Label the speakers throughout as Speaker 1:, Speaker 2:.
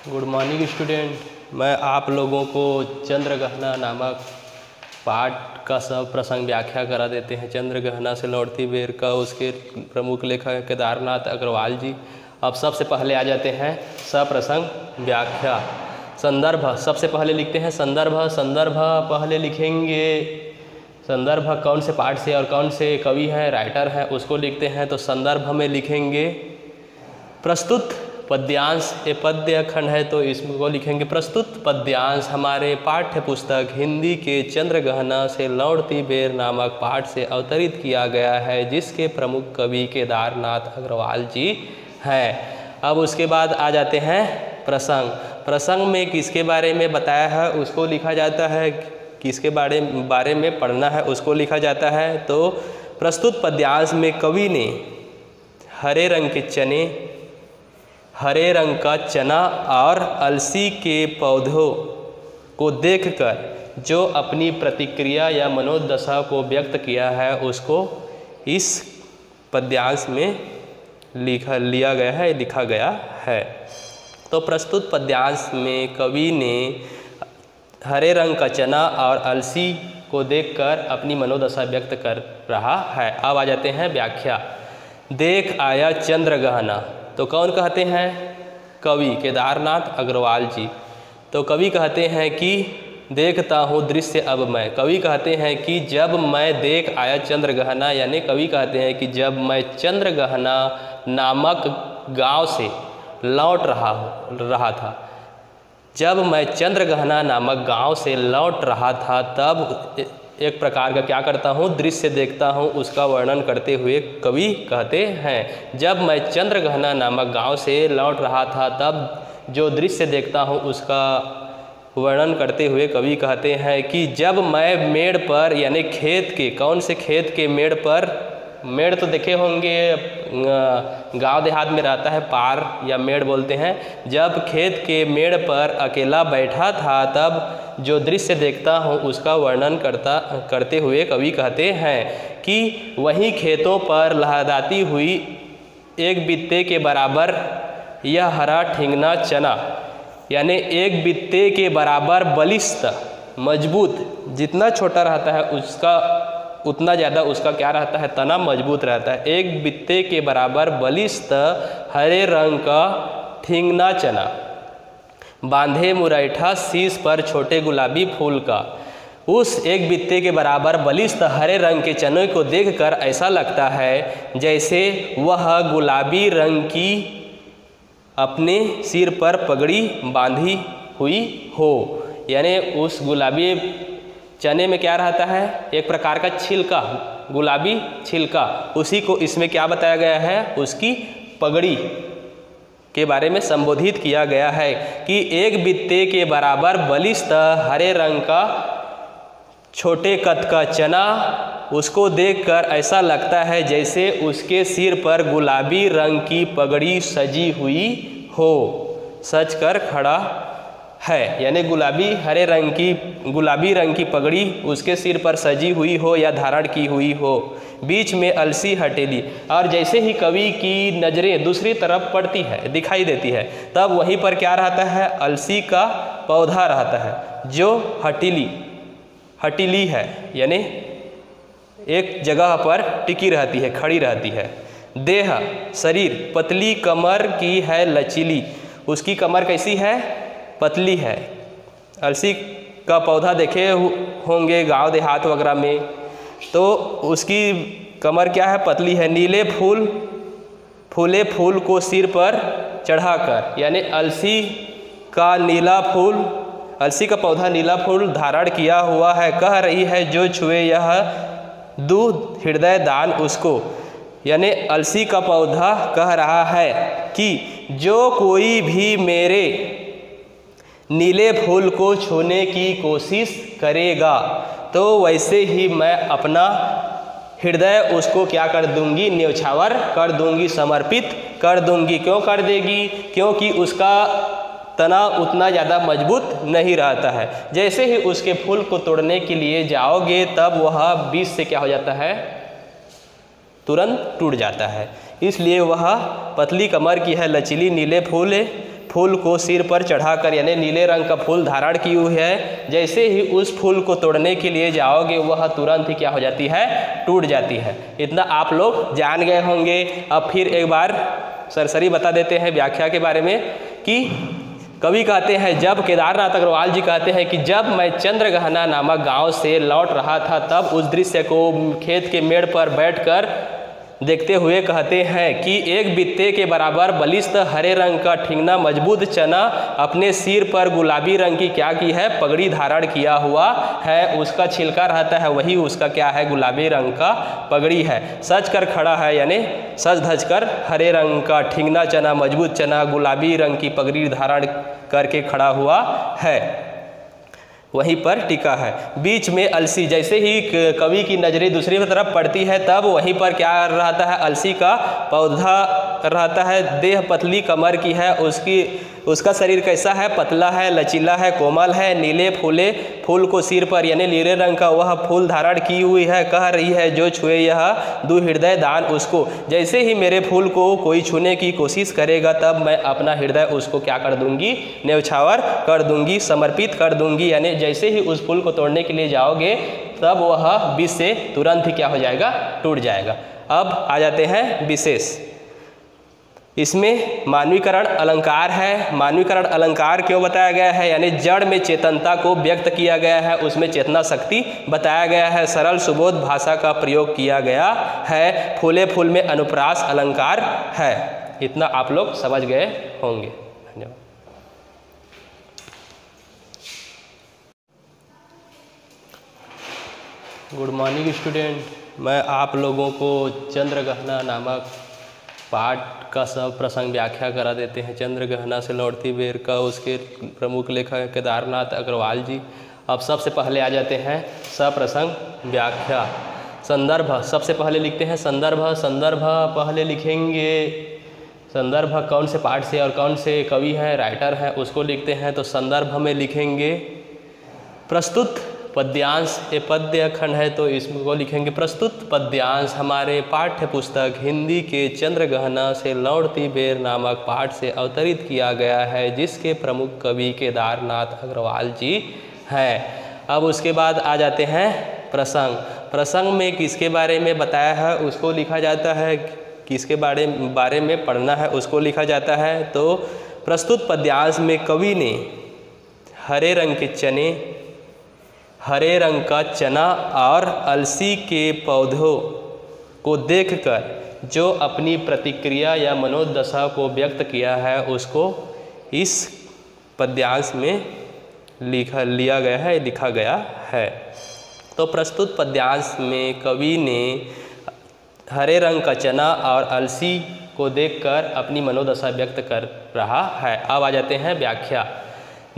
Speaker 1: Good morning student. मैं आप लोगों को चंद्रग्रहण नामक पाठ का सब प्रसंग व्याख्या करा देते हैं। चंद्रग्रहण से लौटती बेर का उसके प्रमुख लेखक केदारनाथ अग्रवाल जी। अब सबसे पहले आ जाते हैं सप्रसंग व्याख्या। संदर्भ सबसे पहले लिखते हैं संदर्भ पहले लिखेंगे। संदर्भ कौन से पाठ से और कौन से कवि हैं, राइटर हैं, उसको लिखते हैं। तो संदर्भ में लिखेंगे प्रस्तुत पद्यांश। ये पद्य खंड है तो इसको लिखेंगे प्रस्तुत पद्यांश हमारे पाठ्य पुस्तक हिंदी के चंद्रग्रहण से लौटती बेर नामक पाठ से अवतरित किया गया है, जिसके प्रमुख कवि केदारनाथ अग्रवाल जी हैं। अब उसके बाद आ जाते हैं प्रसंग में किसके बारे में बताया है उसको लिखा जाता है, किसके बारे में पढ़ना है उसको लिखा जाता है। तो प्रस्तुत पद्यांश में कवि ने हरे रंग का चना और अलसी के पौधों को देखकर जो अपनी प्रतिक्रिया या मनोदशा को व्यक्त किया है उसको इस पद्यांश में लिखा गया है। तो प्रस्तुत पद्यांश में कवि ने हरे रंग का चना और अलसी को देखकर अपनी मनोदशा व्यक्त कर रहा है। अब आ जाते हैं व्याख्या। देख आया चंद्रग्रहण, तो कौन कहते हैं? कवि केदारनाथ अग्रवाल जी। तो कवि कहते हैं कि देखता हूँ दृश्य अब मैं। कवि कहते हैं कि जब मैं देख आया चंद्रग्रहण, यानी कवि कहते हैं कि जब मैं चंद्रग्रहण नामक गांव से लौट रहा था, जब मैं चंद्रग्रहण नामक गांव से लौट रहा था तब एक प्रकार का क्या करता हूँ, दृश्य देखता हूँ, उसका वर्णन करते हुए कवि कहते हैं। जब मैं चंद्रग्रहण नामक गांव से लौट रहा था तब जो दृश्य देखता हूँ उसका वर्णन करते हुए कवि कहते हैं कि जब मैं मेड़ पर, यानी खेत के, कौन से खेत के मेड़ पर, मेड़ तो देखे होंगे गांव देहात में रहता है, पार या मेड़ बोलते हैं। जब खेत के मेड़ पर अकेला बैठा था तब जो दृश्य देखता हूँ उसका वर्णन करते हुए कवि कहते हैं कि वहीं खेतों पर लहराती हुई एक बित्ते के बराबर यह हरा ठिंगना चना, यानी एक बित्ते के बराबर बलिष्ठ मजबूत, जितना छोटा रहता है उसका उतना ज़्यादा उसका क्या रहता है, तना मजबूत रहता है। एक बित्ते के बराबर बलिष्ठ हरे रंग का ठिंगना चना, बांधे मुरैठा शीश पर छोटे गुलाबी फूल का। उस एक बित्ते के बराबर बलिष्ठ हरे रंग के चने को देखकर ऐसा लगता है जैसे वह गुलाबी रंग की अपने सिर पर पगड़ी बांधी हुई हो। यानी उस गुलाबी चने में क्या रहता है, एक प्रकार का छिलका, गुलाबी छिलका, उसी को इसमें क्या बताया गया है, उसकी पगड़ी के बारे में संबोधित किया गया है कि एक बित्ते के बराबर बलिष्ठ हरे रंग का छोटे कद का चना, उसको देखकर ऐसा लगता है जैसे उसके सिर पर गुलाबी रंग की पगड़ी सजी हुई हो, सज कर खड़ा है। यानी गुलाबी रंग की पगड़ी उसके सिर पर सजी हुई हो या धारण की हुई हो, बीच में अलसी हटेली। और जैसे ही कवि की नज़रें दूसरी तरफ पड़ती है, दिखाई देती है, तब वहीं पर क्या रहता है, अलसी का पौधा रहता है जो हटीली है, यानी एक जगह पर टिकी रहती है, खड़ी रहती है। देह शरीर पतली कमर की है लचीली, उसकी कमर कैसी है, पतली है। अलसी का पौधा देखे होंगे गांव देहात वगैरह में, तो उसकी कमर क्या है, पतली है। नीले फूले फूल को सिर पर चढ़ाकर, यानी अलसी का पौधा नीला फूल धारण किया हुआ है। कह रही है जो छुए यह दूध हृदय दान उसको, यानी अलसी का पौधा कह रहा है कि जो कोई भी मेरे नीले फूल को छूने की कोशिश करेगा तो वैसे ही मैं अपना हृदय उसको क्या कर दूंगी, न्यौछावर कर दूंगी, समर्पित कर दूंगी। क्यों कर देगी? क्योंकि उसका तना उतना ज़्यादा मजबूत नहीं रहता है। जैसे ही उसके फूल को तोड़ने के लिए जाओगे तब वह बीच से क्या हो जाता है, तुरंत टूट जाता है। इसलिए वह पतली कमर की है, लचीली, नीले फूल को सिर पर चढ़ाकर, यानी नीले रंग का फूल धारण की हुई है, जैसे ही उस फूल को तोड़ने के लिए जाओगे वह तुरंत ही क्या हो जाती है, टूट जाती है। इतना आप लोग जान गए होंगे। अब फिर एक बार सरसरी बता देते हैं व्याख्या के बारे में कि कवि कहते हैं, जब केदारनाथ अग्रवाल जी कहते हैं कि जब मैं चंद्रगहना नामक गांव से लौट रहा था तब उस दृश्य को खेत के मेड़ पर बैठकर देखते हुए कहते हैं कि एक बित्ते के बराबर बलिष्ठ हरे रंग का ठिंगना मजबूत चना अपने सिर पर गुलाबी रंग की क्या की है, पगड़ी धारण किया हुआ है। उसका छिलका रहता है, वही उसका क्या है, गुलाबी रंग का पगड़ी है। सज कर खड़ा है, यानी सज धज कर हरे रंग का ठिंगना चना मजबूत चना गुलाबी रंग की पगड़ी धारण करके खड़ा हुआ है। वहीं पर टिका है। बीच में अलसी, जैसे ही कवि की नज़रें दूसरी तरफ पड़ती है तब वहीं पर क्या रहता है, अलसी का पौधा रहता है। देह पतली कमर की है, उसका शरीर कैसा है, पतला है, लचीला है, कोमल है। नीले फूल को सिर पर, यानी नीले रंग का वह फूल धारण की हुई है। कह रही है, जो छुए यह दू हृदय दान उसको। जैसे ही मेरे फूल को कोई छूने की कोशिश करेगा तब मैं अपना हृदय उसको क्या कर दूंगी, न्यौछावर कर दूंगी, समर्पित कर दूंगी। यानी जैसे ही उस फूल को तोड़ने के लिए जाओगे तब वह विष से तुरंत ही क्या हो जाएगा, टूट जाएगा। अब आ जाते हैं विशेष। इसमें मानवीकरण अलंकार है। मानवीकरण अलंकार क्यों बताया गया है, यानी जड़ में चेतनता को व्यक्त किया गया है, उसमें चेतना शक्ति बताया गया है। सरल सुबोध भाषा का प्रयोग किया गया है। फूले फूल में अनुप्रास अलंकार है। इतना आप लोग समझ गए होंगे। धन्यवाद। गुड मॉर्निंग स्टूडेंट, मैं आप लोगों को चंद्रगहना नामक पाठ का सब प्रसंग व्याख्या करा देते हैं। चंद्रगहना से लौटती बेर का उसके प्रमुख लेखक केदारनाथ अग्रवाल जी। अब सबसे पहले आ जाते हैं सप्रसंग व्याख्या। संदर्भ सबसे पहले लिखते हैं। संदर्भ पहले लिखेंगे, संदर्भ कौन से पाठ से और कौन से कवि हैं, राइटर हैं, उसको लिखते हैं। तो संदर्भ में लिखेंगे प्रस्तुत पद्यांश। ये पद्य खंड है तो इसको लिखेंगे प्रस्तुत पद्यांश हमारे पाठ्य पुस्तक हिंदी के चंद्रगहना से लौटती बेर नामक पाठ से अवतरित किया गया है, जिसके प्रमुख कवि केदारनाथ अग्रवाल जी हैं। अब उसके बाद आ जाते हैं प्रसंग। प्रसंग में किसके बारे में बताया है उसको लिखा जाता है, किसके बारे में पढ़ना है उसको लिखा जाता है। तो प्रस्तुत पद्यांश में कवि ने हरे रंग का चना और अलसी के पौधों को देखकर जो अपनी प्रतिक्रिया या मनोदशा को व्यक्त किया है उसको इस पद्यांश में लिखा गया है। तो प्रस्तुत पद्यांश में कवि ने हरे रंग का चना और अलसी को देखकर अपनी मनोदशा व्यक्त कर रहा है। अब आ जाते हैं व्याख्या।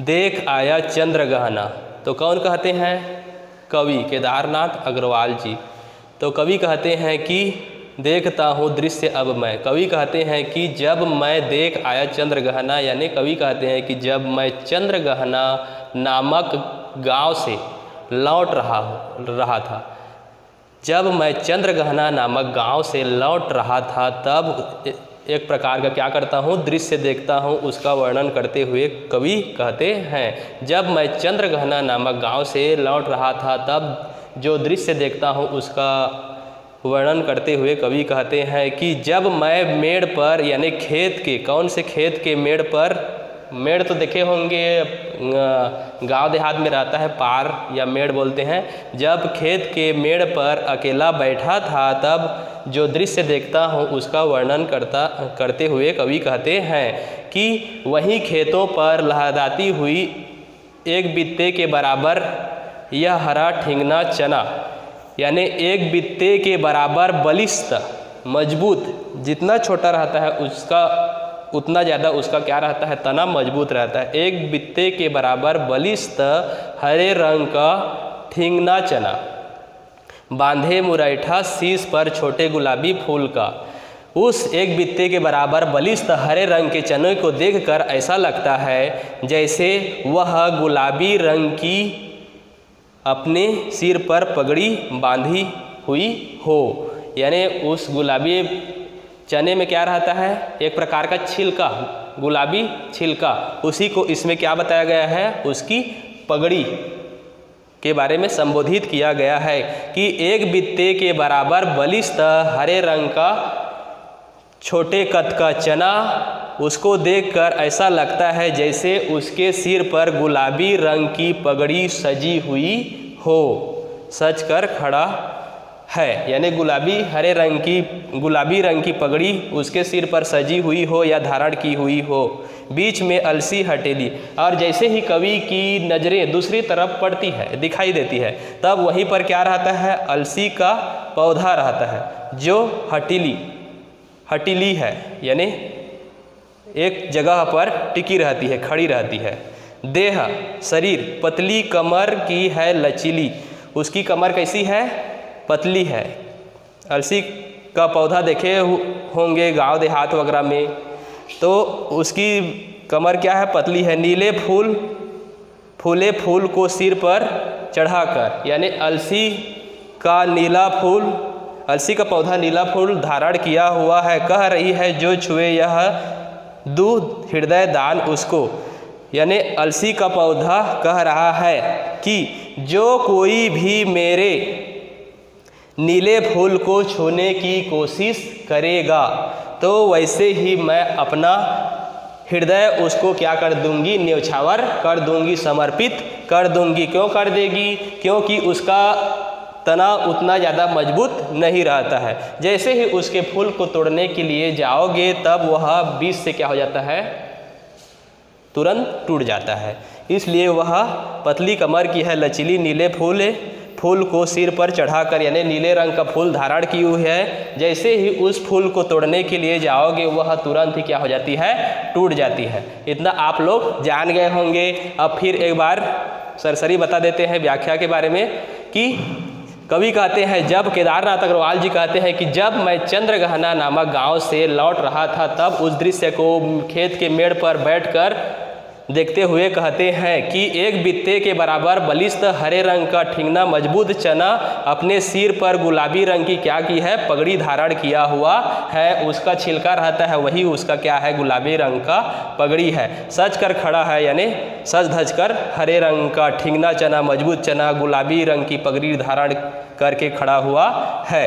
Speaker 1: देख आया चंद्रगहना, तो कौन कहते हैं, कवि केदारनाथ अग्रवाल जी। तो कवि कहते हैं कि देखता हूँ दृश्य अब मैं। कवि कहते हैं कि जब मैं देख आया चंद्रगहना, यानी कवि कहते हैं कि जब मैं चंद्रगहना नामक गांव से लौट रहा था, जब मैं चंद्रगहना नामक गांव से लौट रहा था तब एक प्रकार का क्या करता हूँ, दृश्य देखता हूँ, उसका वर्णन करते हुए कवि कहते हैं। जब मैं चंद्रगहना नामक गांव से लौट रहा था तब जो दृश्य देखता हूँ उसका वर्णन करते हुए कवि कहते हैं कि जब मैं मेड़ पर, यानी खेत के, कौन से खेत के मेड़ पर, मेड़ तो देखे होंगे गांव देहात में रहता है, पार या मेड़ बोलते हैं। जब खेत के मेड़ पर अकेला बैठा था तब जो दृश्य देखता हूँ उसका वर्णन करते हुए कवि कहते हैं कि वहीं खेतों पर लहराती हुई एक बित्ते के बराबर यह हरा ठिंगना चना, यानी एक बित्ते के बराबर बलिष्ठ मजबूत, जितना छोटा रहता है उसका उतना ज़्यादा उसका क्या रहता है, तना मजबूत रहता है। एक बित्ते के बराबर बलिष्ठ हरे रंग का ठिंगना चना, बांधे मुरैठा शीश पर छोटे गुलाबी फूल का। उस एक बित्ते के बराबर बलिष्ठ हरे रंग के चने को देखकर ऐसा लगता है जैसे वह गुलाबी रंग की अपने सिर पर पगड़ी बांधी हुई हो। यानी उस गुलाबी चने में क्या रहता है, एक प्रकार का छिलका गुलाबी छिलका, उसी को इसमें क्या बताया गया है, उसकी पगड़ी के बारे में संबोधित किया गया है कि एक बित्ते के बराबर बलिष्ठ हरे रंग का छोटे कद का चना, उसको देखकर ऐसा लगता है जैसे उसके सिर पर गुलाबी रंग की पगड़ी सजी हुई हो, सज कर खड़ा है। यानी गुलाबी रंग की पगड़ी उसके सिर पर सजी हुई हो या धारण की हुई हो, बीच में अलसी हटेली। और जैसे ही कवि की नज़रें दूसरी तरफ पड़ती है, दिखाई देती है, तब वहीं पर क्या रहता है, अलसी का पौधा रहता है जो हटीली है, यानी एक जगह पर टिकी रहती है, खड़ी रहती है। देह शरीर पतली, कमर की है लचीली, उसकी कमर कैसी है, पतली है। अलसी का पौधा देखे होंगे गांव देहात वगैरह में, तो उसकी कमर क्या है, पतली है। नीले फूले फूल को सिर पर चढ़ाकर, यानी अलसी का पौधा नीला फूल धारण किया हुआ है। कह रही है जो छुए यह दूध हृदय दान उसको, यानी अलसी का पौधा कह रहा है कि जो कोई भी मेरे नीले फूल को छूने की कोशिश करेगा तो वैसे ही मैं अपना हृदय उसको क्या कर दूंगी, न्यौछावर कर दूंगी, समर्पित कर दूंगी। क्यों कर देगी, क्योंकि उसका तना उतना ज़्यादा मजबूत नहीं रहता है। जैसे ही उसके फूल को तोड़ने के लिए जाओगे तब वह बीज से क्या हो जाता है, तुरंत टूट जाता है। इसलिए वह पतली कमर की है, लचीली, नीले फूल को सिर पर चढ़ाकर, यानी नीले रंग का फूल धारण की हुई है। जैसे ही उस फूल को तोड़ने के लिए जाओगे वह तुरंत ही क्या हो जाती है, टूट जाती है। इतना आप लोग जान गए होंगे। अब फिर एक बार सरसरी बता देते हैं व्याख्या के बारे में कि कवि कहते हैं, जब केदारनाथ अग्रवाल जी कहते हैं कि जब मैं चंद्रगहना नामक गांव से लौट रहा था तब उस दृश्य को खेत के मेड़ पर बैठकर देखते हुए कहते हैं कि एक बित्ते के बराबर बलिष्ठ हरे रंग का ठिंगना मजबूत चना अपने सिर पर गुलाबी रंग की क्या की है, पगड़ी धारण किया हुआ है। उसका छिलका रहता है, वही उसका क्या है, गुलाबी रंग का पगड़ी है। सज कर खड़ा है, यानी सज धज कर हरे रंग का ठिंगना चना, मजबूत चना, गुलाबी रंग की पगड़ी धारण करके खड़ा हुआ है,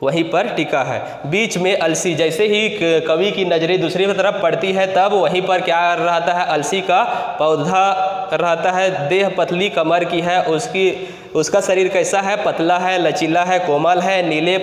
Speaker 1: वहीं पर टिका है। बीच में अलसी, जैसे ही कवि की नज़रें दूसरी तरफ पड़ती है तब वहीं पर क्या रहता है, अलसी का पौधा रहता है। देह पतली कमर की है, उसका शरीर कैसा है, पतला है, लचीला है, कोमल है। नीले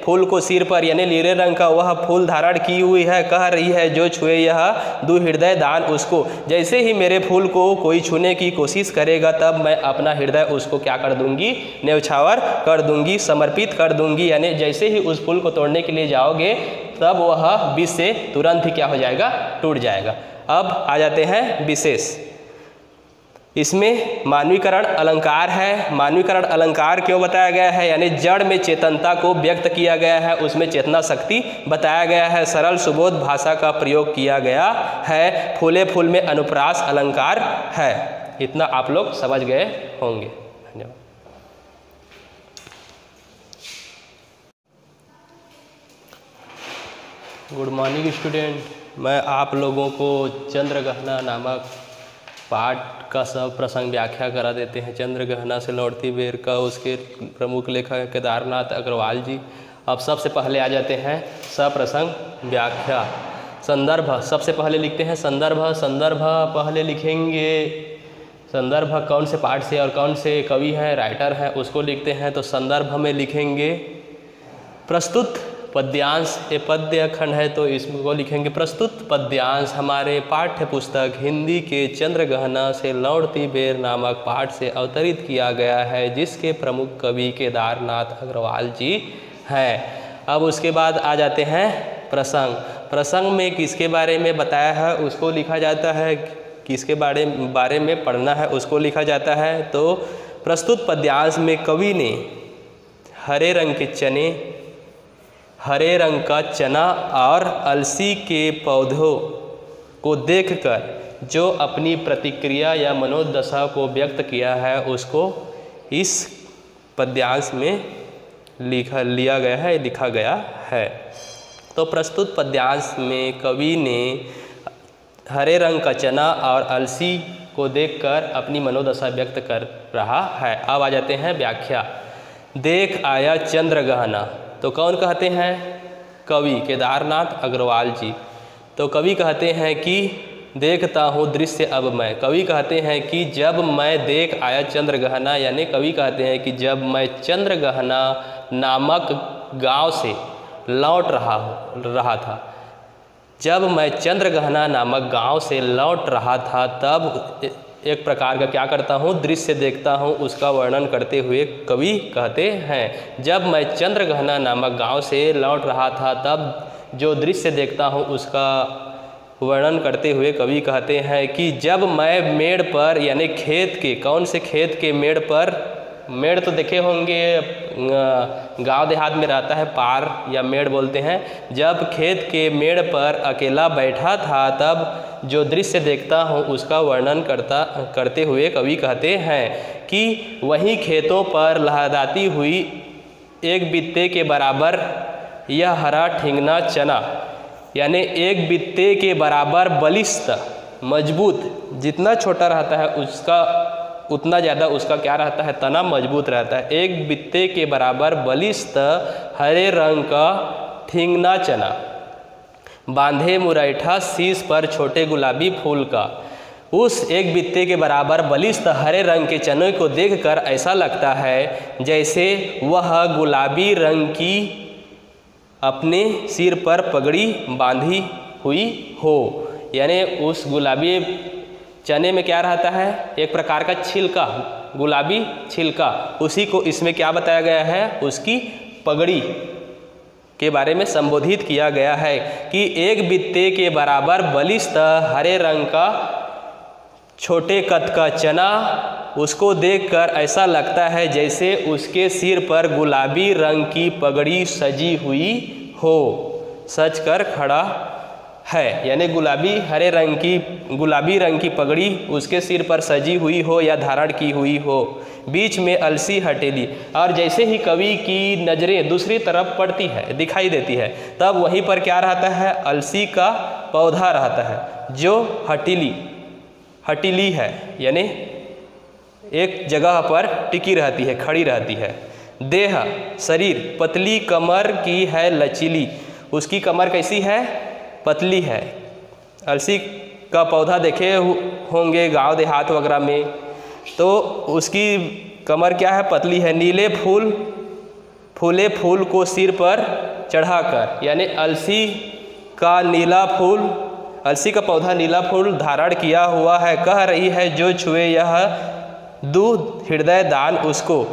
Speaker 1: फूल को सिर पर, यानी नीले रंग का वह फूल धारण की हुई है। कह रही है जो छुए यह दू हृदय दान उसको, जैसे ही मेरे फूल को कोई छूने की कोशिश करेगा तब मैं अपना हृदय उसको क्या कर दूंगी, न्यौछावर कर दूंगी, समर्पित कर दूंगी। यानी जैसे ही उस फूल को तोड़ने के लिए जाओगे तब वह बीज से तुरंत ही क्या हो जाएगा, टूट जाएगा। अब आ जाते हैं विशेष। इसमें मानवीकरण अलंकार है। मानवीकरण अलंकार क्यों बताया गया है, यानी जड़ में चेतनता को व्यक्त किया गया है, उसमें चेतना शक्ति बताया गया है। सरल सुबोध भाषा का प्रयोग किया गया है। फूले फूल में अनुप्रास अलंकार है। इतना आप लोग समझ गए होंगे। धन्यवाद। गुड मॉर्निंग स्टूडेंट, मैं आप लोगों को चंद्रगहना नामक पाठ का सब प्रसंग व्याख्या करा देते हैं। चंद्रगहना से लौटती बेर का उसके प्रमुख लेखक केदारनाथ अग्रवाल जी। अब सबसे पहले आ जाते हैं सप्रसंग व्याख्या। संदर्भ सबसे पहले लिखते हैं। संदर्भ पहले लिखेंगे, संदर्भ कौन से पाठ से और कौन से कवि हैं, राइटर हैं, उसको लिखते हैं। तो संदर्भ में लिखेंगे प्रस्तुत पद्यांश, ये पद्य खंड है तो इसको लिखेंगे प्रस्तुत पद्यांश हमारे पाठ्य पुस्तक हिंदी के चंद्रगहना से लौटती बेर नामक पाठ से अवतरित किया गया है, जिसके प्रमुख कवि केदारनाथ अग्रवाल जी हैं। अब उसके बाद आ जाते हैं प्रसंग। प्रसंग में किसके बारे में बताया है उसको लिखा जाता है, किसके बारे में पढ़ना है उसको लिखा जाता है। तो प्रस्तुत पद्यांश में कवि ने हरे रंग का चना और अलसी के पौधों को देखकर जो अपनी प्रतिक्रिया या मनोदशा को व्यक्त किया है उसको इस पद्यांश में लिखा गया है। तो प्रस्तुत पद्यांश में कवि ने हरे रंग का चना और अलसी को देखकर अपनी मनोदशा व्यक्त कर रहा है। अब आ जाते हैं व्याख्या। देख आया चंद्रगहना, तो कौन कहते हैं? कवि केदारनाथ अग्रवाल जी। तो कवि कहते हैं कि देखता हूँ दृश्य अब मैं। कवि कहते हैं कि जब मैं देख आया चंद्रगहना, यानी कवि कहते हैं कि जब मैं चंद्रगहना नामक गांव से लौट रहा था, जब मैं चंद्रगहना नामक गांव से लौट रहा था, तब एक प्रकार का क्या करता हूँ? दृश्य देखता हूँ, उसका वर्णन करते हुए कवि कहते हैं जब मैं चंद्रगहना नामक गांव से लौट रहा था, तब जो दृश्य देखता हूँ उसका वर्णन करते हुए कवि कहते हैं कि जब मैं मेड़ पर, यानी खेत के, कौन से खेत के मेड़ पर? मेड़ तो देखे होंगे, गांव देहात में रहता है पार या मेड़ बोलते हैं। जब खेत के मेड़ पर अकेला बैठा था, तब जो दृश्य देखता हूँ उसका वर्णन करते हुए कवि कहते हैं कि वहीं खेतों पर लहराती हुई एक बित्ते के बराबर यह हरा ठिंगना चना, यानी एक बित्ते के बराबर बलिष्ठ मजबूत, जितना छोटा रहता है उसका उतना ज़्यादा उसका क्या रहता है? तना मजबूत रहता है। एक बित्ते के बराबर बलिष्ठ हरे रंग का ठिंगना चना, बांधे मुरैठा शीश पर छोटे गुलाबी फूल का। उस एक बित्ते के बराबर बलिष्ठ हरे रंग के चने को देखकर ऐसा लगता है जैसे वह गुलाबी रंग की अपने सिर पर पगड़ी बांधी हुई हो। यानी उस गुलाबी चने में क्या रहता है? एक प्रकार का छिलका, गुलाबी छिलका, उसी को इसमें क्या बताया गया है? उसकी पगड़ी के बारे में संबोधित किया गया है कि एक बित्ते के बराबर बलिष्ठ हरे रंग का छोटे कद का चना, उसको देखकर ऐसा लगता है जैसे उसके सिर पर गुलाबी रंग की पगड़ी सजी हुई हो, सज कर खड़ा है। यानी गुलाबी रंग की पगड़ी उसके सिर पर सजी हुई हो या धारण की हुई हो, बीच में अलसी हटेली। और जैसे ही कवि की नज़रें दूसरी तरफ पड़ती है, दिखाई देती है, तब वहीं पर क्या रहता है? अलसी का पौधा रहता है जो हटीली है, यानी एक जगह पर टिकी रहती है, खड़ी रहती है। देह शरीर पतली कमर की है लचीली, उसकी कमर कैसी है? पतली है। अलसी का पौधा देखे होंगे गांव देहात वगैरह में, तो उसकी कमर क्या है? पतली है। नीले फूले फूल को सिर पर चढ़ाकर, यानी अलसी का पौधा नीला फूल धारण किया हुआ है। कह रही है जो छुए यह दूध हृदय दान उसको,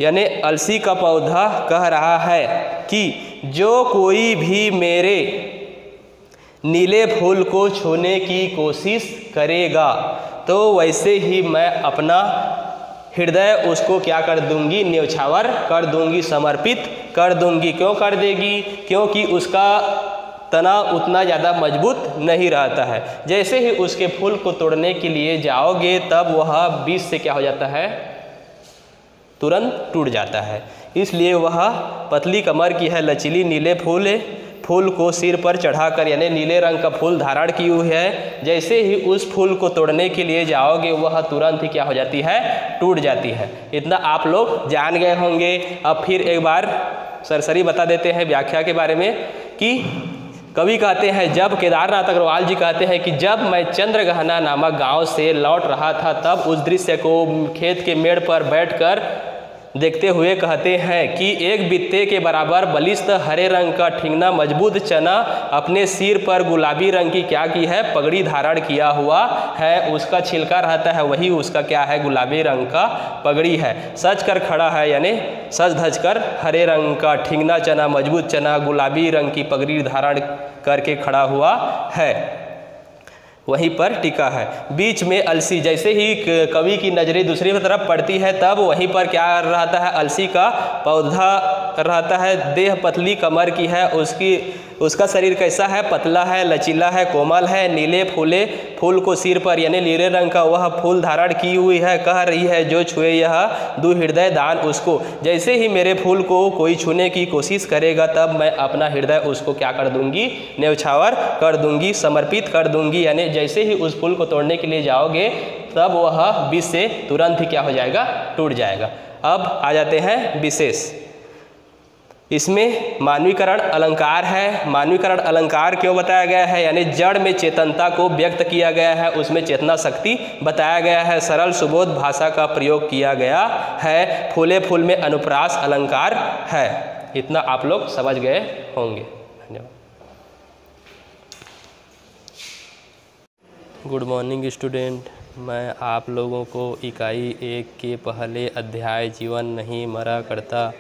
Speaker 1: यानी अलसी का पौधा कह रहा है कि जो कोई भी मेरे नीले फूल को छूने की कोशिश करेगा, तो वैसे ही मैं अपना हृदय उसको क्या कर दूंगी? न्यौछावर कर दूंगी, समर्पित कर दूंगी। क्यों कर देगी? क्योंकि उसका तना उतना ज़्यादा मजबूत नहीं रहता है। जैसे ही उसके फूल को तोड़ने के लिए जाओगे, तब वह बीच से क्या हो जाता है? तुरंत टूट जाता है। इसलिए वह पतली कमर की है, लचीली, नीले फूल को सिर पर चढ़ाकर, यानी नीले रंग का फूल धारण की हुई है। जैसे ही उस फूल को तोड़ने के लिए जाओगे, वह तुरंत ही क्या हो जाती है? टूट जाती है। इतना आप लोग जान गए होंगे। अब फिर एक बार सरसरी बता देते हैं व्याख्या के बारे में कि कवि कहते हैं, जब केदारनाथ अग्रवाल जी कहते हैं कि जब मैं चंद्रगहना नामक गांव से लौट रहा था, तब उस दृश्य को खेत के मेड़ पर बैठकर देखते हुए कहते हैं कि एक बित्ते के बराबर बलिष्ठ हरे रंग का ठिंगना मजबूत चना अपने सिर पर गुलाबी रंग की क्या की है? पगड़ी धारण किया हुआ है। उसका छिलका रहता है, वही उसका क्या है? गुलाबी रंग का पगड़ी है। सज कर खड़ा है, यानी सज धज कर हरे रंग का ठिंगना चना, मजबूत चना, गुलाबी रंग की पगड़ी धारण करके खड़ा हुआ है, वहीं पर टिका है। बीच में अलसी, जैसे ही कवि की नज़रें दूसरी तरफ पड़ती है, तब वहीं पर क्या रहता है? अलसी का पौधा रहता है, देह पतली कमर की है, उसका शरीर कैसा है, पतला है, लचीला है, कोमल है, नीले फूले फूल को सिर पर यानी नीले रंग का वह फूल धारण की हुई है। कह रही है जो छुए यह दू हृदय दान उसको। जैसे ही मेरे फूल को कोई छूने की कोशिश करेगा तब मैं अपना हृदय उसको क्या कर दूंगी, न्यौछावर कर दूंगी, समर्पित कर दूंगी। यानी जैसे ही उस फूल को तोड़ने के लिए जाओगे तब वह विष से तुरंत ही क्या हो जाएगा, टूट जाएगा। अब आ जाते हैं विशेष। इसमें मानवीकरण अलंकार है। मानवीकरण अलंकार क्यों बताया गया है, यानी जड़ में चेतनता को व्यक्त किया गया है, उसमें चेतना शक्ति बताया गया है। सरल सुबोध भाषा का प्रयोग किया गया है। फूले फूल में अनुप्रास अलंकार है। इतना आप लोग समझ गए होंगे। धन्यवाद। गुड मॉर्निंग स्टूडेंट, मैं आप लोगों को इकाई 1 के पहले अध्याय जीवन नहीं मरा करता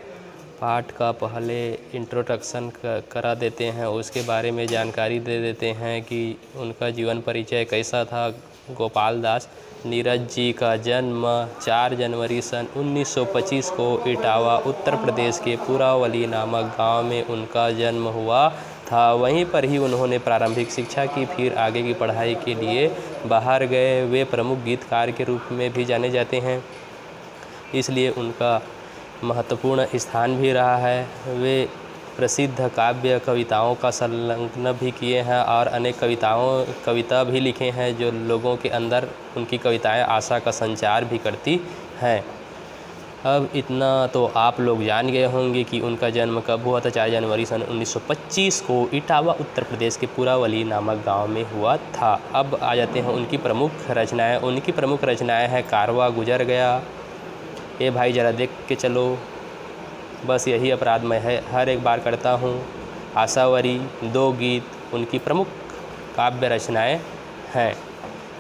Speaker 1: पाठ का पहले इंट्रोडक्शन करा देते हैं, उसके बारे में जानकारी दे देते हैं कि उनका जीवन परिचय कैसा था। गोपाल दास नीरज जी का जन्म 4 जनवरी सन 1925 को इटावा उत्तर प्रदेश के पुरावली नामक गांव में उनका जन्म हुआ था। वहीं पर ही उन्होंने प्रारंभिक शिक्षा की, फिर आगे की पढ़ाई के लिए बाहर गए। वे प्रमुख गीतकार के रूप में भी जाने जाते हैं, इसलिए उनका महत्वपूर्ण स्थान भी रहा है। वे प्रसिद्ध काव्य कविताओं का संलग्न भी किए हैं और अनेक कविता भी लिखे हैं जो लोगों के अंदर उनकी कविताएं आशा का संचार भी करती हैं। अब इतना तो आप लोग जान गए होंगे कि उनका जन्म कब हुआ था। 4 जनवरी सन 1925 को इटावा उत्तर प्रदेश के पुरावली नामक गांव में हुआ था। अब आ जाते हैं उनकी प्रमुख रचनाएं। उनकी प्रमुख रचनाएं हैं कारवा गुजर गया, ए भाई ज़रा देख के चलो, बस यही अपराध मैं हर एक बार करता हूँ, आशावरी, 2 गीत उनकी प्रमुख काव्य रचनाएं हैं।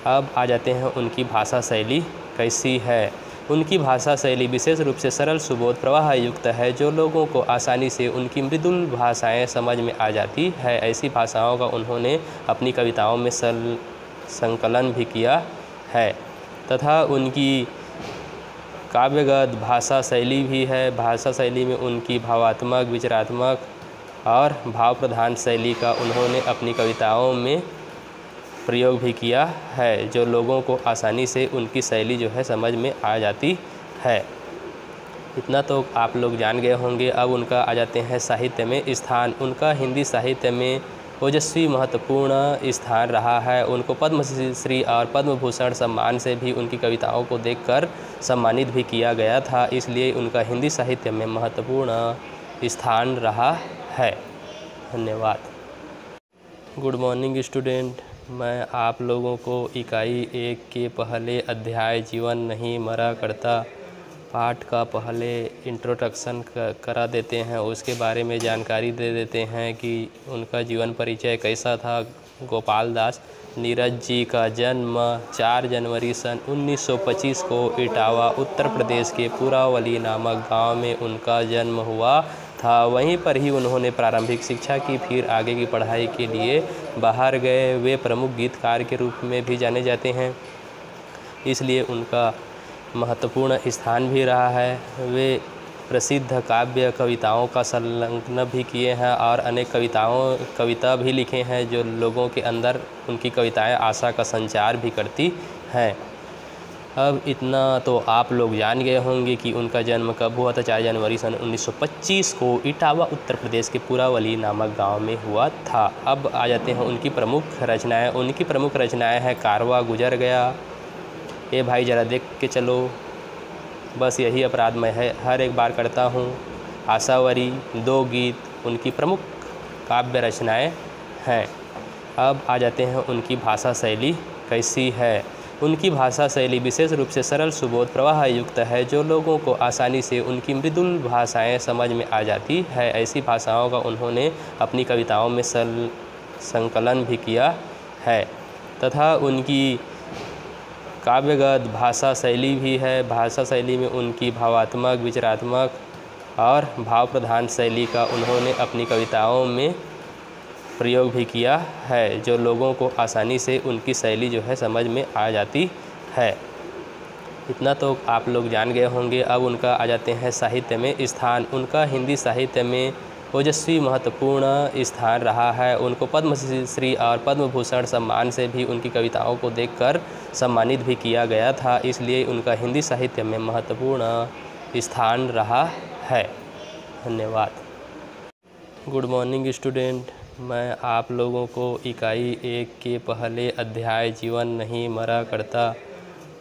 Speaker 1: अब आ जाते हैं उनकी भाषा शैली कैसी है। उनकी भाषा शैली विशेष रूप से सरल सुबोध प्रवाह युक्त है, जो लोगों को आसानी से उनकी मृदुल भाषाएं समझ में आ जाती है। ऐसी भाषाओं का उन्होंने अपनी कविताओं में संकलन भी किया है तथा उनकी काव्यगत भाषा शैली भी है। भाषा शैली में उनकी भावात्मक, विचारात्मक और भाव प्रधान शैली का उन्होंने अपनी कविताओं में प्रयोग भी किया है, जो लोगों को आसानी से उनकी शैली जो है समझ में आ जाती है। इतना तो आप लोग जान गए होंगे। अब उनका आ जाते हैं साहित्य में स्थान। उनका हिंदी साहित्य में ओजस्वी महत्वपूर्ण स्थान रहा है। उनको पद्मश्री और पद्म भूषण सम्मान से भी उनकी कविताओं को देखकर सम्मानित भी किया गया था, इसलिए उनका हिंदी साहित्य में महत्वपूर्ण स्थान रहा है। धन्यवाद। गुड मॉर्निंग स्टूडेंट, मैं आप लोगों को इकाई 1 के पहले अध्याय जीवन नहीं मरा करता पाठ का पहले इंट्रोडक्शन करा देते हैं, उसके बारे में जानकारी दे देते हैं कि उनका जीवन परिचय कैसा था। गोपाल दास नीरज जी का जन्म 4 जनवरी सन 1925 को इटावा उत्तर प्रदेश के पुरावली नामक गांव में उनका जन्म हुआ था। वहीं पर ही उन्होंने प्रारंभिक शिक्षा की, फिर आगे की पढ़ाई के लिए बाहर गए। वे प्रमुख गीतकार के रूप में भी जाने जाते हैं, इसलिए उनका महत्वपूर्ण स्थान भी रहा है। वे प्रसिद्ध काव्य कविताओं का संलग्न भी किए हैं और अनेक कविता भी लिखे हैं, जो लोगों के अंदर उनकी कविताएं आशा का संचार भी करती हैं। अब इतना तो आप लोग जान गए होंगे कि उनका जन्म कब हुआ था। 4 जनवरी सन 1925 को इटावा उत्तर प्रदेश के पुरावली नामक गांव में हुआ था। अब आ जाते हैं उनकी प्रमुख रचनाएं। उनकी प्रमुख रचनाएं हैं कारवा गुजर गया, ए भाई ज़रा देख के चलो, बस यही अपराध मैं हर एक बार करता हूँ, आशावरी, 2 गीत उनकी प्रमुख काव्य रचनाएं हैं। अब आ जाते हैं उनकी भाषा शैली कैसी है। उनकी भाषा शैली विशेष रूप से सरल सुबोध प्रवाह युक्त है, जो लोगों को आसानी से उनकी मृदुल भाषाएं समझ में आ जाती है। ऐसी भाषाओं का उन्होंने अपनी कविताओं में संकलन भी किया है तथा उनकी काव्यगत भाषा शैली भी है। भाषा शैली में उनकी भावात्मक, विचारात्मक और भाव प्रधान शैली का उन्होंने अपनी कविताओं में प्रयोग भी किया है, जो लोगों को आसानी से उनकी शैली जो है समझ में आ जाती है। इतना तो आप लोग जान गए होंगे। अब उनका आ जाते हैं साहित्य में स्थान। उनका हिंदी साहित्य में ओजस्वी महत्वपूर्ण स्थान रहा है। उनको पद्मश्री और पद्म भूषण सम्मान से भी उनकी कविताओं को देखकर सम्मानित भी किया गया था, इसलिए उनका हिंदी साहित्य में महत्वपूर्ण स्थान रहा है। धन्यवाद। गुड मॉर्निंग स्टूडेंट, मैं आप लोगों को इकाई 1 के पहले अध्याय जीवन नहीं मरा करता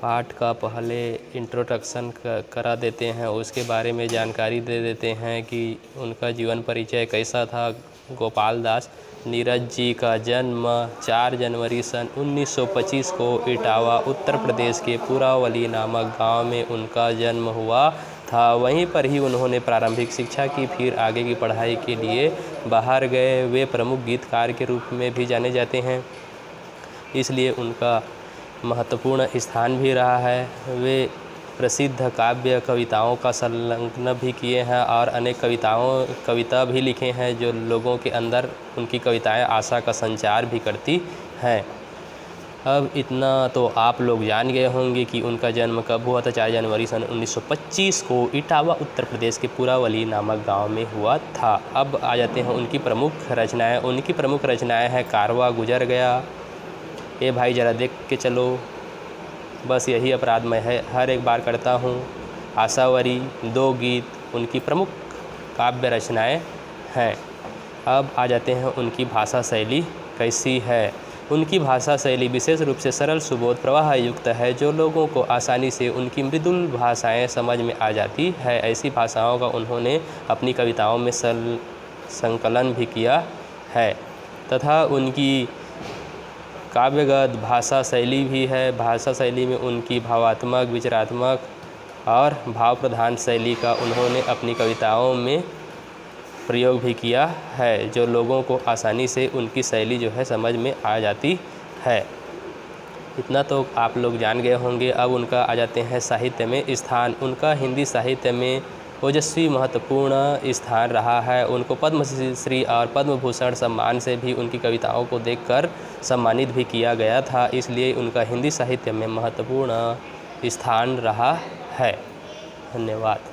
Speaker 1: पाठ का पहले इंट्रोडक्शन करा देते हैं, उसके बारे में जानकारी दे देते हैं कि उनका जीवन परिचय कैसा था। गोपाल दास नीरज जी का जन्म 4 जनवरी सन 1925 को इटावा उत्तर प्रदेश के पुरावली नामक गांव में उनका जन्म हुआ था। वहीं पर ही उन्होंने प्रारंभिक शिक्षा की, फिर आगे की पढ़ाई के लिए बाहर गए। वे प्रमुख गीतकार के रूप में भी जाने जाते हैं, इसलिए उनका महत्वपूर्ण स्थान भी रहा है। वे प्रसिद्ध काव्य कविताओं का संलग्न भी किए हैं और अनेक कविता भी लिखे हैं, जो लोगों के अंदर उनकी कविताएं आशा का संचार भी करती हैं। अब इतना तो आप लोग जान गए होंगे कि उनका जन्म कब हुआ था। 4 जनवरी सन 1925 को इटावा उत्तर प्रदेश के पुरावली नामक गांव में हुआ था। अब आ जाते हैं उनकी प्रमुख रचनाएं। उनकी प्रमुख रचनाएं हैं कारवा गुजर गया, ए भाई ज़रा देख के चलो, बस यही अपराध मैं हर एक बार करता हूँ, आशावरी, 2 गीत उनकी प्रमुख काव्य रचनाएं हैं। अब आ जाते हैं उनकी भाषा शैली कैसी है। उनकी भाषा शैली विशेष रूप से सरल, सुबोध, प्रवाह युक्त है, जो लोगों को आसानी से उनकी मृदुल भाषाएं समझ में आ जाती है। ऐसी भाषाओं का उन्होंने अपनी कविताओं में संकलन भी किया है तथा उनकी काव्यगत भाषा शैली भी है। भाषा शैली में उनकी भावात्मक, विचारात्मक और भाव प्रधान शैली का उन्होंने अपनी कविताओं में प्रयोग भी किया है, जो लोगों को आसानी से उनकी शैली जो है समझ में आ जाती है। इतना तो आप लोग जान गए होंगे। अब उनका आ जाते हैं साहित्य में स्थान। उनका हिंदी साहित्य में ओजस्वी महत्वपूर्ण स्थान रहा है। उनको पद्मश्री और पद्म भूषण सम्मान से भी उनकी कविताओं को देखकर सम्मानित भी किया गया था, इसलिए उनका हिंदी साहित्य में महत्वपूर्ण स्थान रहा है। धन्यवाद।